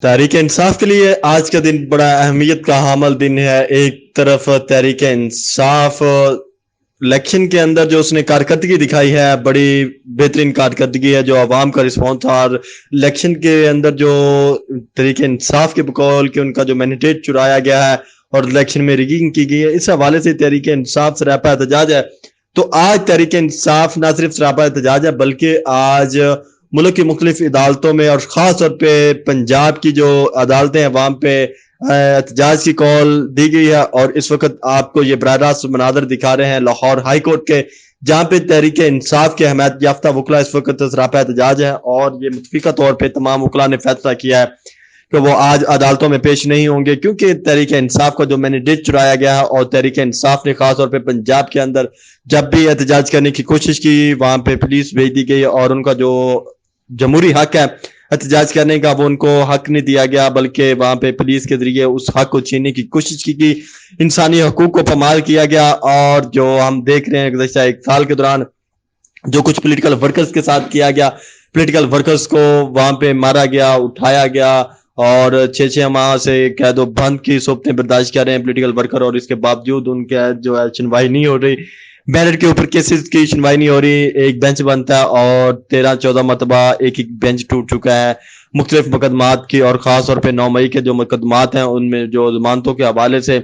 تحریک انصاف کے لیے آج کا دن بڑا اہمیت کا حامل دن ہے۔ ایک طرف تحریک انصاف الیکشن کے اندر جو اس نے کارکردگی دکھائی ہے، بڑی بہترین کارکردگی ہے، جو عوام کا رسپانس تھا، اور الیکشن کے اندر جو تحریک انصاف کے بقول کہ ان کا جو مینڈیٹ چرایا گیا ہے اور الیکشن میں ریگنگ کی گئی ہے، اس حوالے سے تحریک انصاف سراپا احتجاج ہے۔ تو آج تحریک انصاف نہ صرف سراپا احتجاج ہے، بلکہ آج ملک کی مختلف عدالتوں میں اور خاص طور پہ پنجاب کی جو عدالتیں عوام پہ احتجاج کی کال دی گئی ہے، اور اس وقت آپ کو یہ براہ راست مناظر دکھا رہے ہیں لاہور ہائی کورٹ کے، جہاں پہ تحریک انصاف کے حمایت یافتہ وکلا اس وقت سراپا احتجاج ہے، اور یہ متفقہ طور پہ تمام وکلا نے فیصلہ کیا ہے کہ وہ آج عدالتوں میں پیش نہیں ہوں گے، کیونکہ تحریک انصاف کا جو مینڈیٹ چرایا گیا ہے، اور تحریک انصاف نے خاص طور پہ پنجاب کے اندر جب بھی احتجاج کرنے کی کوشش کی، وہاں پہ پولیس بھیج دی گئی، اور ان کا جو جمہوری حق ہے احتجاج کرنے کا، وہ ان کو حق نہیں دیا گیا، بلکہ وہاں پہ پولیس کے ذریعے اس حق کو چھیننے کی کوشش کی گئی، انسانی حقوق کو پامال کیا گیا۔ اور جو ہم دیکھ رہے ہیں گزشتہ ایک سال کے دوران جو کچھ پولیٹیکل ورکرز کے ساتھ کیا گیا، پولیٹیکل ورکرز کو وہاں پہ مارا گیا، اٹھایا گیا، اور 6 ماہ سے قید و بند کی صورتیں برداشت کر رہے ہیں پولیٹیکل ورکر، اور اس کے باوجود ان کے جو ہے سنوائی نہیں ہو رہی، میرٹ کے اوپر کیسز کی سنوائی نہیں ہو رہی۔ ایک بینچ بنتا ہے اور 13-14 مرتبہ ایک بینچ ٹوٹ چکا ہے مختلف مقدمات کی، اور خاص طور پہ 9 مئی کے جو مقدمات ہیں ان میں جو ضمانتوں کے حوالے سے،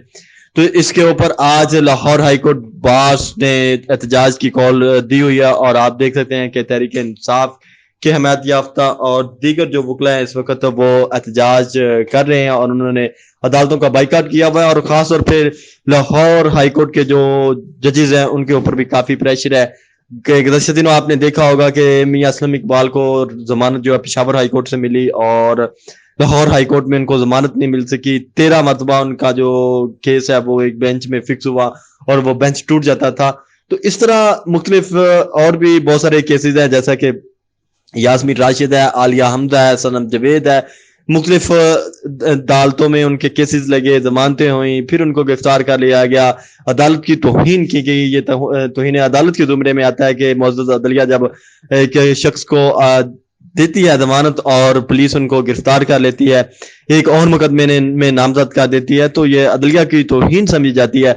تو اس کے اوپر آج لاہور ہائی کورٹ باس نے احتجاج کی کال دی ہوئی ہے، اور آپ دیکھ سکتے ہیں کہ تحریک انصاف کے حمایت یافتہ اور دیگر جو وکلا ہیں اس وقت وہ احتجاج کر رہے ہیں، اور انہوں نے عدالتوں کا بائیکاٹ کیا ہوا ہے، اور خاص طور پہ لاہور ہائی کورٹ کے جو ججز ہیں ان کے اوپر بھی کافی پریشر ہے کہ گزشتہ دنوں آپ نے دیکھا ہوگا کہ میاں اسلم اقبال کو ضمانت جو ہے پشاور ہائی کورٹ سے ملی، اور لاہور ہائی کورٹ میں ان کو ضمانت نہیں مل سکی۔ 13 مرتبہ ان کا جو کیس ہے وہ ایک بینچ میں فکس ہوا، اور وہ بینچ ٹوٹ جاتا تھا۔ تو اس طرح مختلف اور بھی بہت سارے کیسز ہیں، جیسا کہ یاسمین راشد ہے، عالیہ حمزہ ہے، صنم جاوید ہے، مختلف عدالتوں میں ان کے کیسز لگے، ضمانتیں ہوئیں، پھر ان کو گرفتار کر لیا گیا، عدالت کی توہین کی گئی۔ یہ توہین عدالت کے زمرے میں آتا ہے کہ معزز عدلیہ جب ایک شخص کو دیتی ہے ضمانت اور پولیس ان کو گرفتار کر لیتی ہے، ایک اور مقدمے میں نامزد کر دیتی ہے، تو یہ عدلیہ کی توہین سمجھی جاتی ہے۔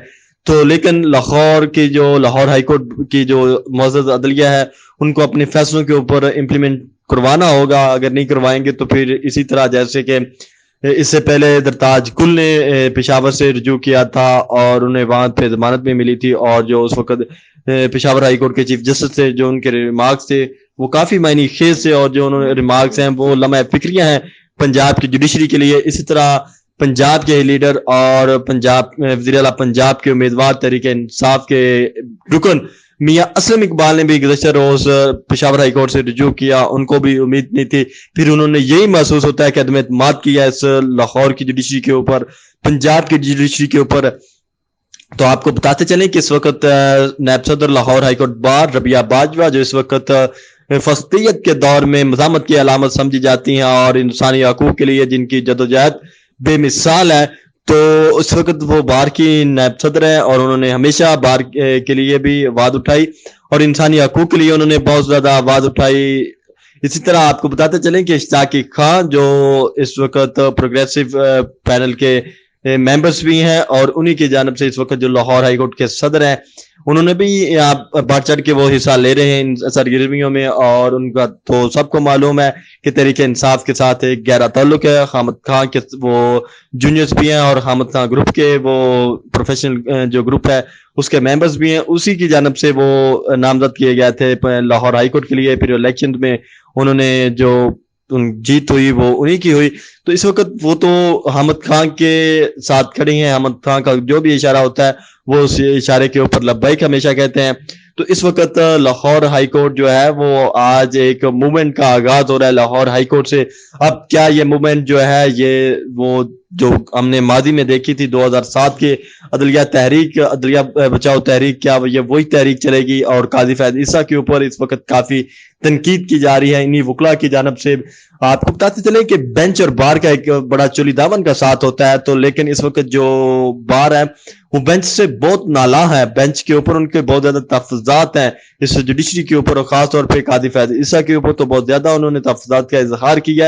تو لیکن لاہور کی جو لاہور ہائی کورٹ کی جو معزز عدلیہ ہے، ان کو اپنے فیصلوں کے اوپر امپلیمنٹ کروانا ہوگا، اگر نہیں کروائیں گے تو پھر اسی طرح جیسے کہ اس سے پہلے درتاج کل نے پشاور سے رجوع کیا تھا، اور انہیں وہاں پہ ضمانت بھی ملی تھی، اور جو اس وقت پشاور ہائی کورٹ کے چیف جسٹس تھے، جو ان کے ریمارکس تھے وہ کافی معنی خیز تھے، اور جو انہوں نے ریمارکس ہیں وہ لمحہ فکریہ ہیں پنجاب کی جوڈیشری کے لیے۔ اسی طرح پنجاب کے لیڈر اور پنجاب وزیر اعلیٰ پنجاب کے امیدوار تحریک انصاف کے رکن میاں اسلم اقبال نے بھی گزشتہ روز پشاور ہائی کورٹ سے رجوع کیا، ان کو بھی امید نہیں تھی، پھر انہوں نے یہی محسوس ہوتا ہے کہ عدم اعتماد کیا اس لاہور کی جوڈیشری کے اوپر، پنجاب کی جوڈیشری کے اوپر۔ تو آپ کو بتاتے چلیں کہ اس وقت نائب صدر لاہور ہائی کورٹ بار ربیہ باجوہ، جو اس وقت فسطیت کے دور میں مزاحمت کی علامت سمجھی جاتی ہیں، اور انسانی حقوق کے لیے جن کی جدوجہد بے مثال ہے، تو اس وقت وہ بار کی نائب صدر ہیں، اور انہوں نے ہمیشہ بار کے لیے بھی آواز اٹھائی، اور انسانی حقوق کے لیے انہوں نے بہت زیادہ آواز اٹھائی۔ اسی طرح آپ کو بتاتے چلیں کہ اشتاقی خان جو اس وقت پروگریسو پینل کے ممبرز بھی ہیں، اور انہی کی جانب سے اس وقت جو لاہور ہائی کورٹ کے صدر ہیں، انہوں نے بھی بڑھ چڑھ کے وہ حصہ لے رہے ہیں ان سرگرمیوں میں، اور ان کا تو سب کو معلوم ہے کہ تحریک انصاف کے ساتھ ایک گہرا تعلق ہے۔ حامد خان کے وہ جونیئرز بھی ہیں، اور حامد خان گروپ کے وہ پروفیشنل جو گروپ ہے اس کے ممبرز بھی ہیں، اسی کی جانب سے وہ نامزد کیے گئے تھے لاہور ہائی کورٹ کے لیے۔ پھر الیکشن میں انہوں نے جو جیت ہوئی وہ انہی کی ہوئی، تو اس وقت وہ تو حامد خان کے ساتھ کھڑے ہیں، حامد خان کا جو بھی اشارہ ہوتا ہے وہ اس اشارے کے اوپر لبیک ہمیشہ کہتے ہیں۔ تو اس وقت لاہور ہائی کورٹ جو ہے وہ آج ایک موومنٹ کا آغاز ہو رہا ہے لاہور ہائی کورٹ سے۔ اب کیا یہ موومنٹ جو ہے یہ وہ جو ہم نے ماضی میں دیکھی تھی 2007 کے عدلیہ تحریک، عدلیہ بچاؤ تحریک، کیا یہ وہی تحریک چلے گی؟ اور قاضی فیض عیسیٰ کے اوپر اس وقت کافی تنقید کی جا رہی ہے انہی وکلا کی جانب سے۔ آپ کو بتاتے چلیں کہ بینچ اور بار کا ایک بڑا چولی دامن کا ساتھ ہوتا ہے، تو لیکن اس وقت جو بار ہے وہ بینچ سے بہت نالاں ہے، بینچ کے اوپر ان کے بہت زیادہ تحفظات ہیں اس جوڈیشری کے اوپر، اور خاص طور پہ قاضی فیض عیسیٰ کے اوپر تو بہت زیادہ انہوں نے تحفظات کا اظہار کیا ہے۔